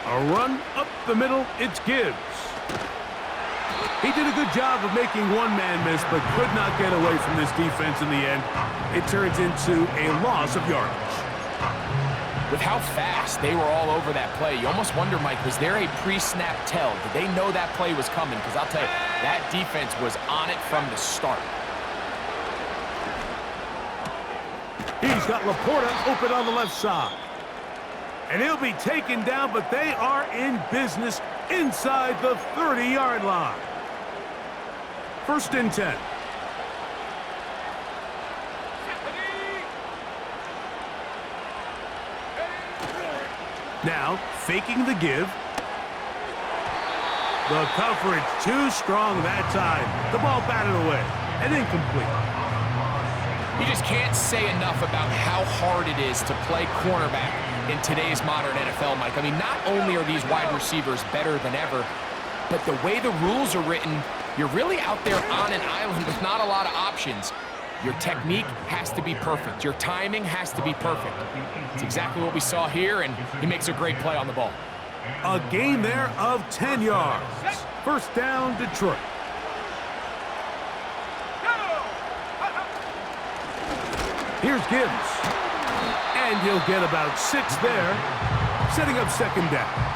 A run up the middle, it's Gibbs. He did a good job of making one man miss, but could not get away from this defense in the end. It turns into a loss of yardage. With how fast they were all over that play, you almost wonder, Mike, was there a pre-snap tell? Did they know that play was coming? Because I'll tell you, that defense was on it from the start. He's got Laporta open on the left side. And he'll be taken down, but they are in business inside the 30-yard line. 1st and 10. Now, faking the give. The coverage too strong that time. The ball batted away and incomplete. You just can't say enough about how hard it is to play cornerback in today's modern NFL, Mike. I mean, not only are these wide receivers better than ever, but the way the rules are written, you're really out there on an island with not a lot of options. Your technique has to be perfect. Your timing has to be perfect. It's exactly what we saw here, and he makes a great play on the ball. A gain there of 10 yards. 1st down, Detroit. Here's Gibbs. And he'll get about 6 there, setting up 2nd down.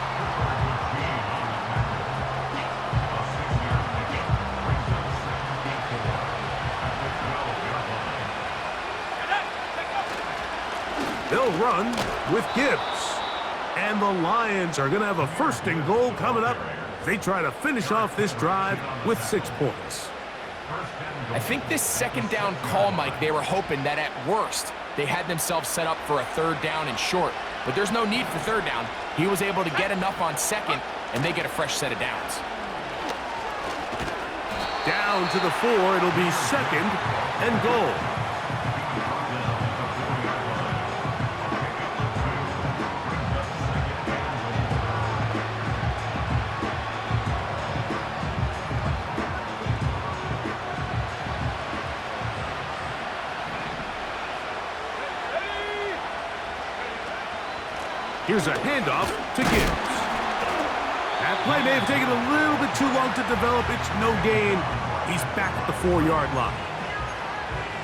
They'll run with Gibbs. And the Lions are going to have a 1st and goal coming up. They try to finish off this drive with 6 points. I think this 2nd down call, Mike, they were hoping that at worst they had themselves set up for a 3rd down and short. But there's no need for 3rd down. He was able to get enough on 2nd, and they get a fresh set of downs. Down to the 4, it'll be 2nd and goal. Here's a handoff to Gibbs. That play may have taken a little bit too long to develop. It's no gain. He's back at the 4-yard line.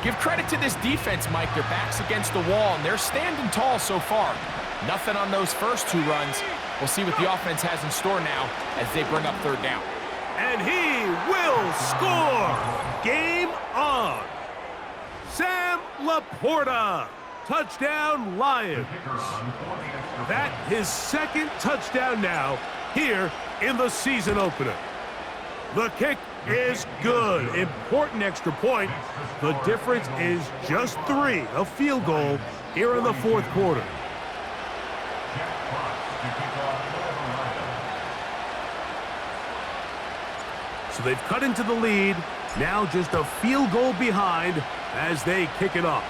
Give credit to this defense, Mike. Their back's against the wall, and they're standing tall so far. Nothing on those first 2 runs. We'll see what the offense has in store now as they bring up 3rd down. And he will score. Game on. Sam Laporta. Touchdown, Lions. That's his 2nd touchdown now here in the season opener. The kick is good. Important extra point. The difference is just 3, a field goal here in the 4th quarter. So they've cut into the lead. Now just a field goal behind as they kick it off.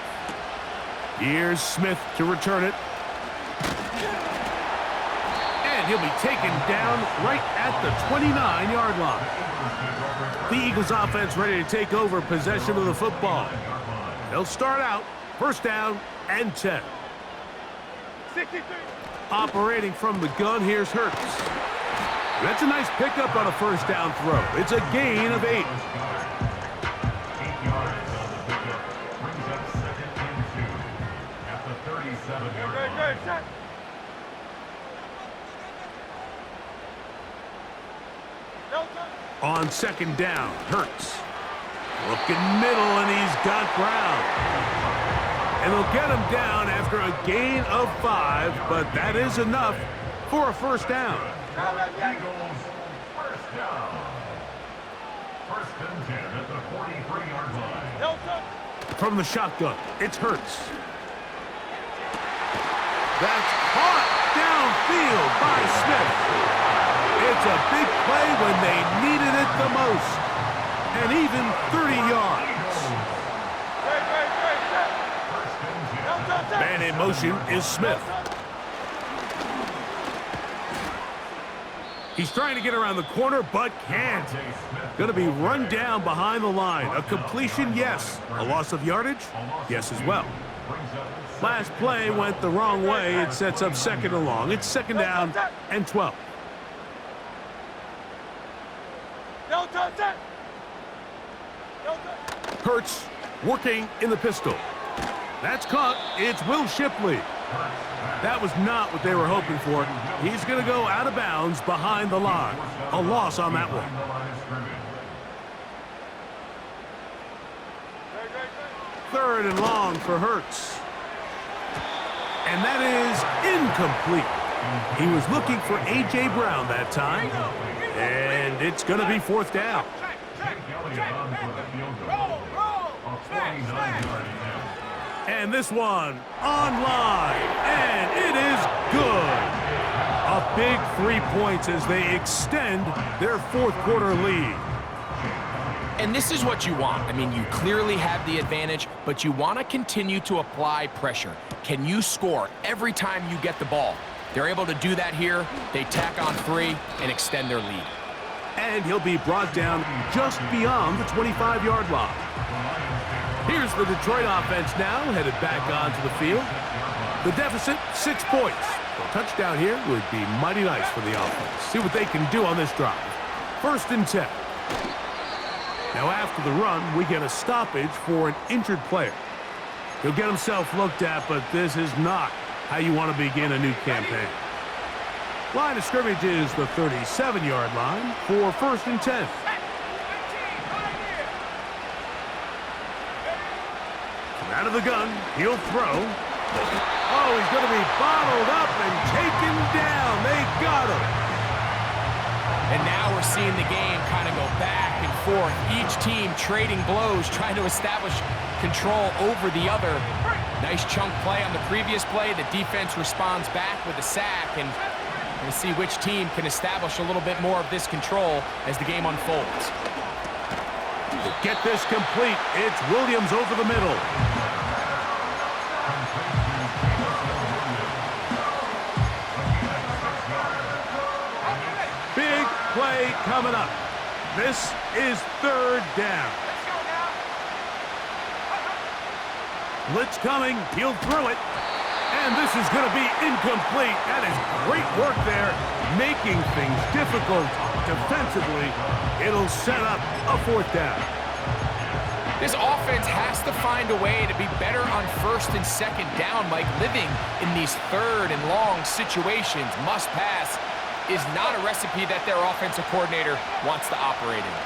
Here's Smith to return it. And he'll be taken down right at the 29-yard line. The Eagles offense ready to take over possession of the football. They'll start out 1st down and 10. Operating from the gun, here's Hurts. That's a nice pickup on a 1st down throw. It's a gain of 8. On 2nd down, Hurts. Looking middle, and he's got Brown. And they'll get him down after a gain of 5, but that is enough for a 1st down. Eagles, 1st down. 1st and 10 at the 43-yard line. From the shotgun, it's Hurts. That's caught downfield by Smith. It's a big play when they needed it the most. And even 30 yards. Man in motion is Smith. He's trying to get around the corner, but can't. Going to be run down behind the line. A completion, yes. A loss of yardage, yes as well. Brings up Last play went the wrong way. It sets up second and long. It's second down and 12. Hurts working in the pistol. That's caught. It's Will Shipley. That was not what they were hoping for. He's going to go out of bounds behind the line. A loss on that one. Third and long for Hurts. And that is incomplete. He was looking for A.J. Brown that time. And it's going to be fourth down. And this one online, and it is good. A big 3 points as they extend their fourth quarter lead. And this is what you want. I mean, you clearly have the advantage, but you want to continue to apply pressure. Can you score every time you get the ball? They're able to do that here. They tack on 3 and extend their lead. And he'll be brought down just beyond the 25-yard line. Here's the Detroit offense now, headed back onto the field. The deficit, 6 points. A touchdown here would be mighty nice for the offense. See what they can do on this drive. First and 10. Now after the run, we get a stoppage for an injured player. He'll get himself looked at, but this is not how you want to begin a new campaign. Line of scrimmage is the 37-yard line for first and 10. Out of the gun, he'll throw. Oh, he's going to be bottled up and taken down. They got him. And now we're seeing the game kind of go back and forth. Each team trading blows, trying to establish control over the other. Nice chunk play on the previous play. The defense responds back with a sack, and we'll see which team can establish a little bit more of this control as the game unfolds. To get this complete, it's Williams over the middle. Big play coming up. This is third down. Blitz coming. He'll throw it. And this is going to be incomplete. That is great work there, making things difficult defensively. It'll set up a fourth down. This offense has to find a way to be better on first and second down, Mike. Living in these third and long situations, must pass, is not a recipe that their offensive coordinator wants to operate in.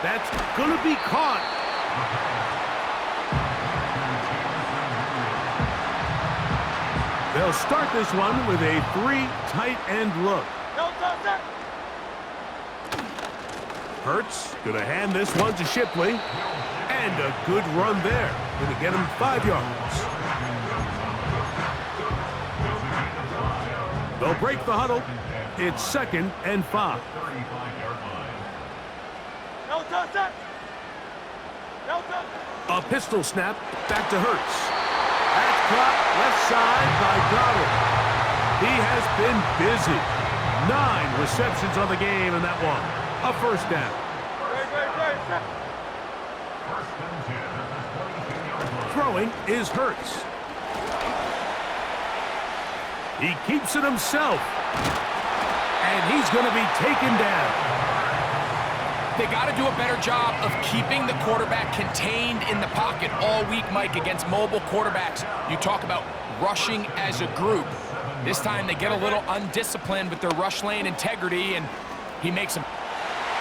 That's going to be caught. They'll start this one with a 3 tight end look. Hurts gonna hand this one to Shipley. And a good run there. Gonna get him 5 yards. They'll break the huddle. It's second and 5. A pistol snap back to Hurts. That's caught left side by Goddard. He has been busy. 9 receptions on the game in that one. A first down. Throwing is Hurts. He keeps it himself. And he's going to be taken down. They got to do a better job of keeping the quarterback contained in the pocket all week, Mike, against mobile quarterbacks. You talk about rushing as a group. This time they get a little undisciplined with their rush lane integrity, and he makes them.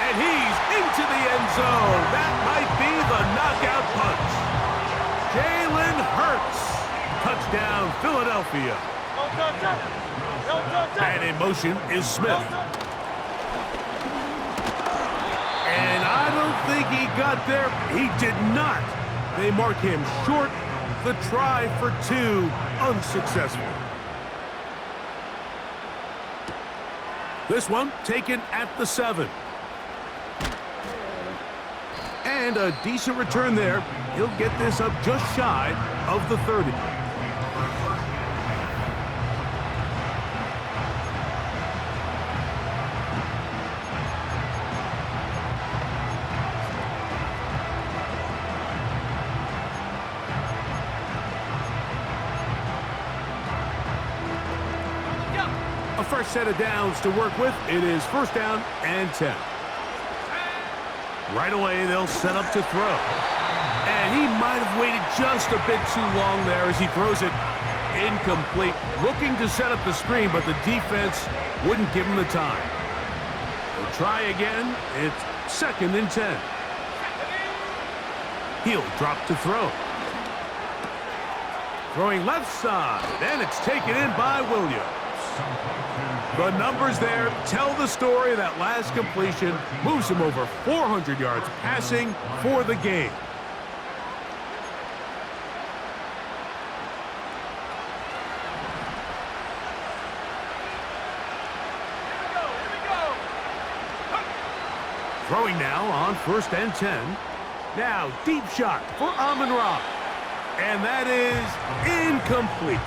And he's into the end zone. That might be the knockout punch. Jalen Hurts. Touchdown, Philadelphia. And in motion is Smith. And I don't think he got there. He did not. They mark him short. The try for 2, unsuccessful. This one taken at the 7. And a decent return there. He'll get this up just shy of the 30. A fresh set of downs to work with. It is first down and 10. Right away, they'll set up to throw. And he might have waited just a bit too long there as he throws it incomplete. Looking to set up the screen, but the defense wouldn't give him the time. They'll try again. It's second and 10. He'll drop to throw. Throwing left side, and it's taken in by Williams. The numbers there tell the story. That last completion moves him over 400 yards passing for the game. Throwing now on first and 10. Now deep shot for Amon-Ra. And that is incomplete.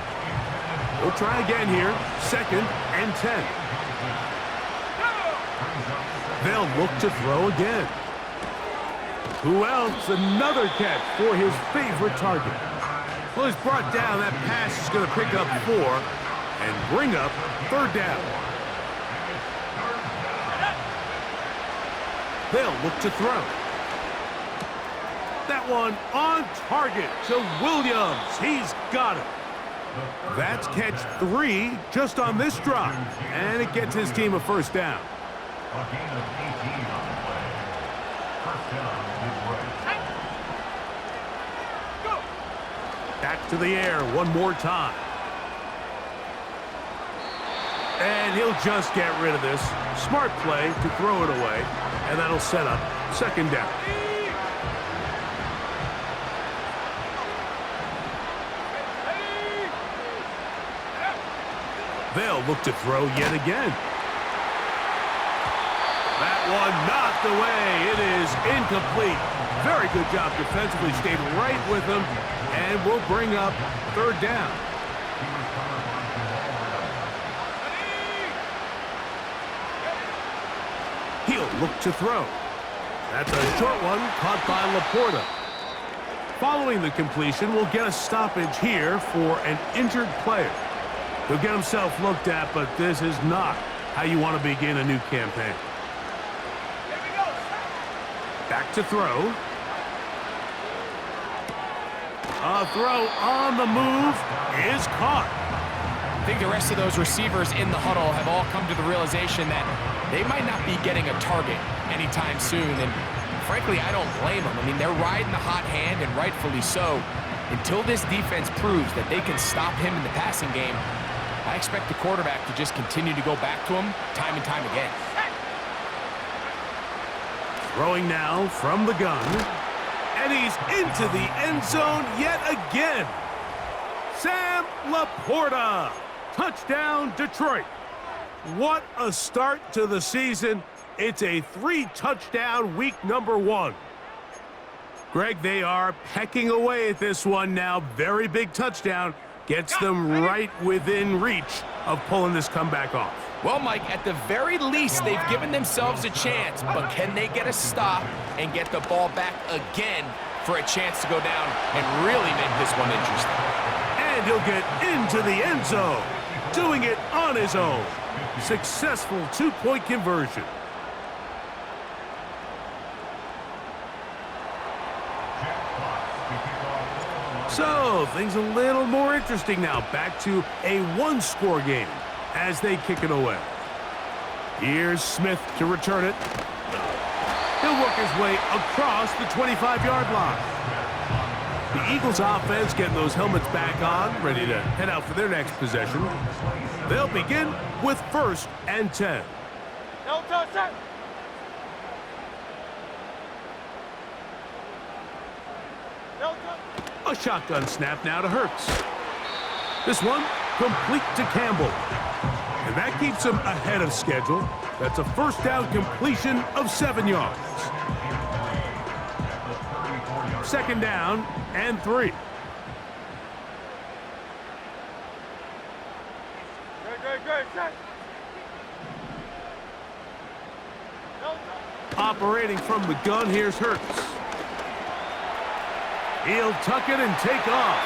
We'll try again here. Second and 10. They'll look to throw again. Who else? Another catch for his favorite target. Well, he's brought down. That pass is going to pick up 4 and bring up third down. They'll look to throw. That one on target to Williams. He's got it. That's catch 3 just on this drop. And it gets his team a first down. A gain of 18 on the play. First down, Detroit. Go. Back to the air one more time. And he'll just get rid of this. Smart play to throw it away. And that'll set up second down. They'll look to throw yet again. That one knocked away. It is incomplete. Very good job defensively. Stayed right with him. And will bring up third down. He'll look to throw. That's a short one caught by Laporta. Following the completion, we'll get a stoppage here for an injured player. He'll get himself looked at, but this is not how you want to begin a new campaign. Back to throw. A throw on the move is caught. I think the rest of those receivers in the huddle have all come to the realization that they might not be getting a target anytime soon, and frankly, I don't blame them. I mean, they're riding the hot hand, and rightfully so. Until this defense proves that they can stop him in the passing game, I expect the quarterback to just continue to go back to him time and time again. Throwing now from the gun. And he's into the end zone yet again. Sam Laporta. Touchdown, Detroit. What a start to the season. It's a 3-touchdown week number 1. Greg, they are pecking away at this one now. Very big touchdown. Gets them right within reach of pulling this comeback off. Well, Mike, at the very least, they've given themselves a chance, but can they get a stop and get the ball back again for a chance to go down and really make this one interesting? And he'll get into the end zone, doing it on his own. Successful 2-point conversion. So, things a little more interesting now. Back to a 1-score game as they kick it away. Here's Smith to return it. He'll work his way across the 25-yard line. The Eagles offense getting those helmets back on, ready to head out for their next possession. They'll begin with first and 10. No touchdown. A shotgun snap now to Hurts. This one complete to Campbell. And that keeps him ahead of schedule. That's a first down completion of 7 yards. Second down and 3. Operating from the gun, here's Hurts. He'll tuck it and take off.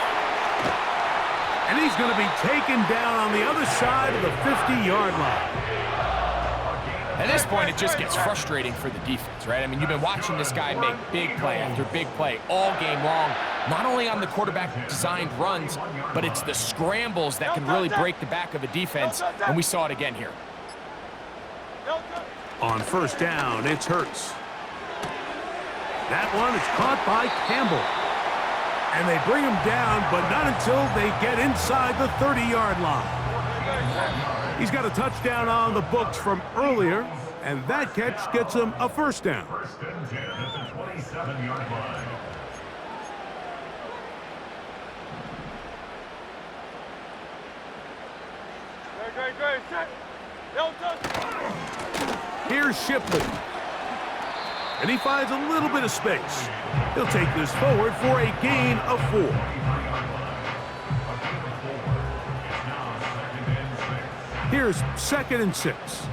And he's going to be taken down on the other side of the 50-yard line. At this point, it just gets frustrating for the defense, right? I mean, you've been watching this guy make big play after big play all game long, not only on the quarterback-designed runs, but it's the scrambles that can really break the back of a defense, and we saw it again here. On first down, it's Hurts. That one is caught by Campbell. And they bring him down, but not until they get inside the 30-yard line. He's got a touchdown on the books from earlier, and that catch gets him a first down. First and 10 at the 27-yard line. Great, set. Here's Shipley. And he finds a little bit of space. He'll take this forward for a gain of 4. Here's 2nd and 6.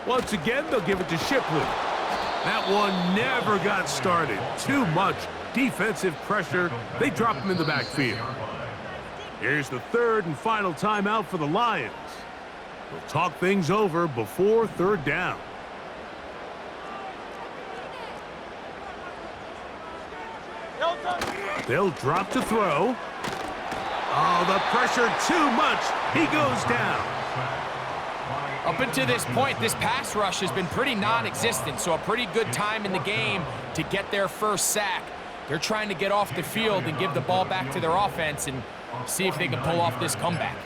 Once again, they'll give it to Shipley. That one never got started. Too much defensive pressure. They drop him in the backfield. Here's the 3rd and final timeout for the Lions. They'll talk things over before 3rd down. They'll drop to throw. Oh, the pressure too much. He goes down. Up until this point, this pass rush has been pretty non-existent, so a pretty good time in the game to get their first sack. They're trying to get off the field and give the ball back to their offense and see if they can pull off this comeback.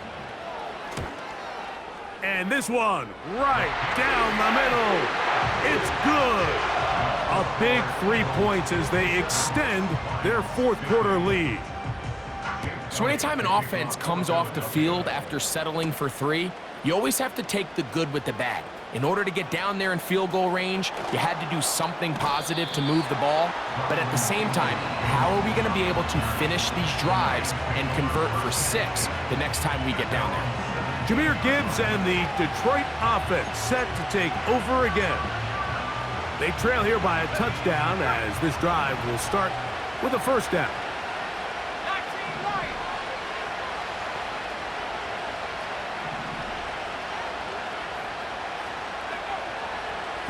And this one, right down the middle. It's good. A big 3 points as they extend their 4th quarter lead. So anytime an offense comes off the field after settling for 3, you always have to take the good with the bad. In order to get down there in field goal range, you had to do something positive to move the ball. But at the same time, how are we going to be able to finish these drives and convert for 6 the next time we get down there? Jahmyr Gibbs and the Detroit offense set to take over again. They trail here by a touchdown as this drive will start with a first down.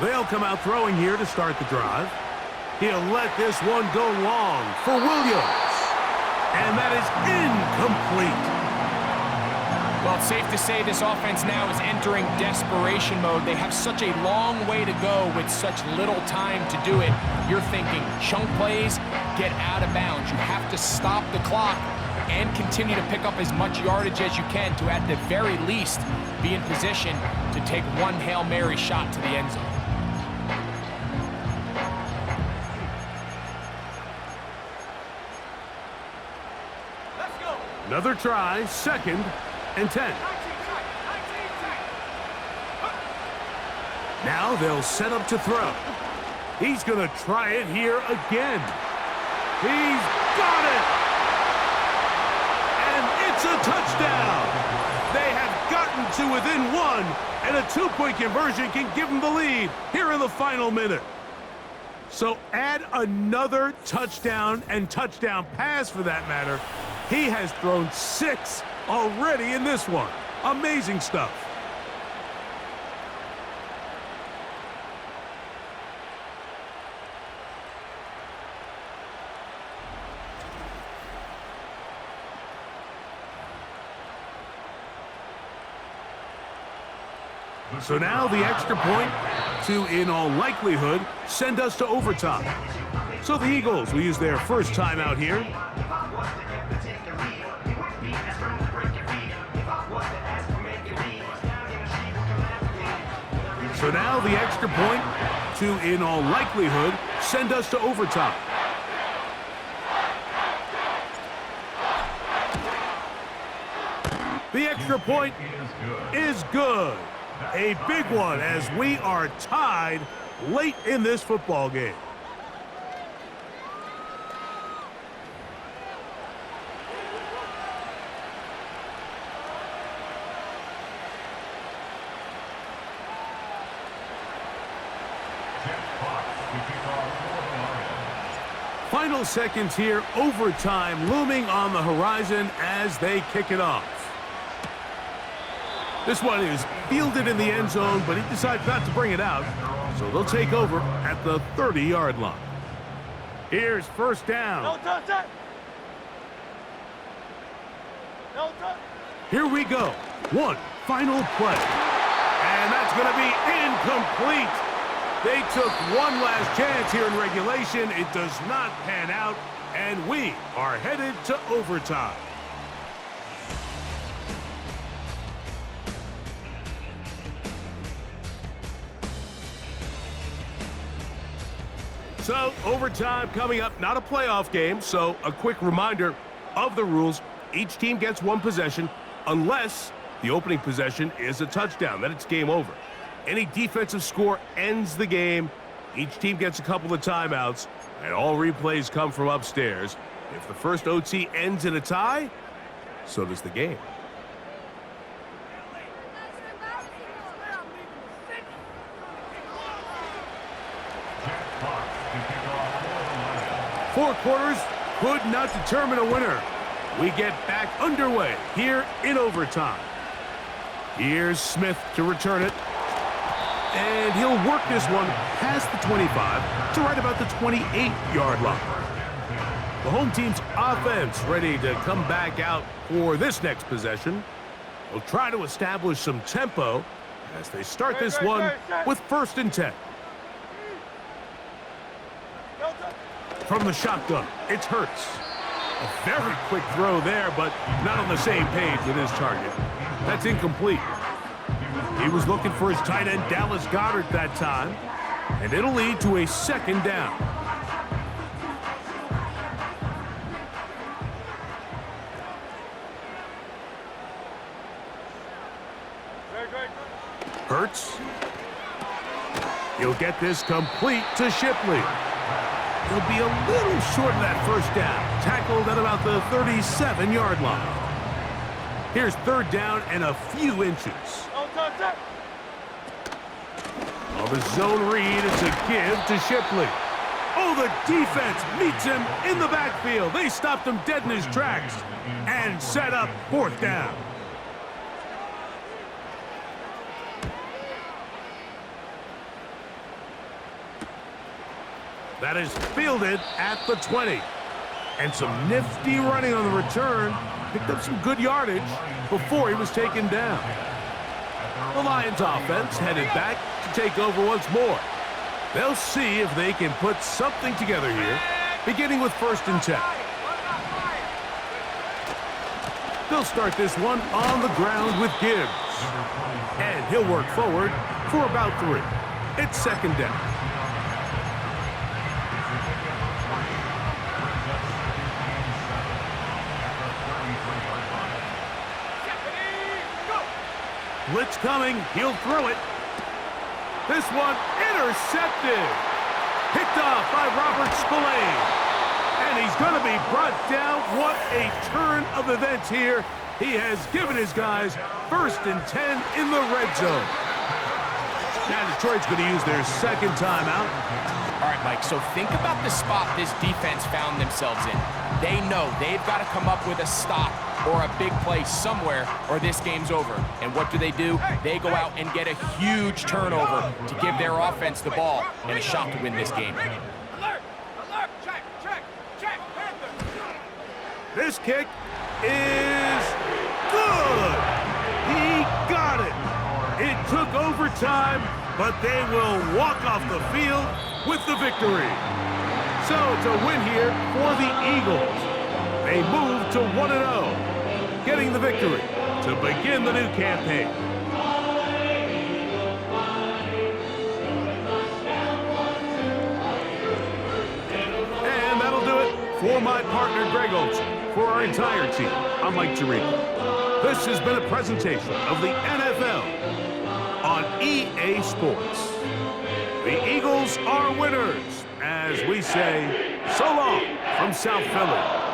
They'll come out throwing here to start the drive. He'll let this one go long for Williams. And that is incomplete. Well, it's safe to say this offense now is entering desperation mode. They have such a long way to go with such little time to do it. You're thinking chunk plays, get out of bounds. You have to stop the clock and continue to pick up as much yardage as you can to, at the very least, be in position to take one Hail Mary shot to the end zone. Another try, 2nd and 10. Now they'll set up to throw. He's going to try it here again. He's got it! And it's a touchdown! They have gotten to within 1, and a 2-point conversion can give them the lead here in the final minute. So add another touchdown and touchdown pass for that matter. He has thrown 6 already in this one. Amazing stuff. So now the extra point to, in all likelihood, send us to overtime. So the Eagles will use their first timeout here. So now the extra point to, in all likelihood, send us to overtime. The extra point is good. A big one as we are tied late in this football game. Final seconds here, overtime looming on the horizon as they kick it off. This one is fielded in the end zone, but he decides not to bring it out, so they'll take over at the 30-yard line. Here's first down. No touch that. No touch. Here we go. One final play. And that's going to be incomplete. They took one last chance here in regulation. It does not pan out, and we are headed to overtime. So, overtime coming up, not a playoff game, so a quick reminder of the rules. Each team gets one possession unless the opening possession is a touchdown. Then it's game over. Any defensive score ends the game. Each team gets a couple of timeouts, and all replays come from upstairs. If the first OT ends in a tie, so does the game. Four quarters could not determine a winner. We get back underway here in overtime. Here's Smith to return it. And he'll work this one past the 25 to right about the 28-yard line. The home team's offense ready to come back out for this next possession. They'll try to establish some tempo as they start this one with 1st and 10. From the shotgun, it's Hurts. A very quick throw there, but not on the same page with his target. That's incomplete. He was looking for his tight end, Dallas Goedert, that time, and it'll lead to a 2nd down. Hurts. He'll get this complete to Shipley. He'll be a little short of that 1st down, tackled at about the 37-yard line. Here's 3rd down and a few inches. On the zone read, it's a give to Shipley. Oh, the defense meets him in the backfield. They stopped him dead in his tracks and set up 4th down. That is fielded at the 20. And some nifty running on the return. Picked up some good yardage before he was taken down. The Lions offense headed back to take over once more. They'll see if they can put something together here, beginning with 1st and 10. They'll start this one on the ground with Gibbs. And he'll work forward for about 3. It's 2nd down. Blitz coming, he'll throw it. This one intercepted. Picked off by Robert Spillane. And he's going to be brought down. What a turn of events here. He has given his guys 1st and 10 in the red zone. Now Detroit's going to use their 2nd timeout. All right, Mike, so think about the spot this defense found themselves in. They know they've got to come up with a stop or a big play somewhere or this game's over. And what do? They go out and get a huge turnover to give their offense the ball and a shot to win this game. Alert! Alert! Check! This kick is good. He got it. It took overtime, but they will walk off the field with the victory. So it's a win here for the Eagles. They move to 1-0, getting the victory to begin the new campaign. And that'll do it for my partner, Greg Olson. For our entire team, I'm Mike Tirico. This has been a presentation of the NFL on EA Sports. The Eagles are winners, as we say, so long from South Philly.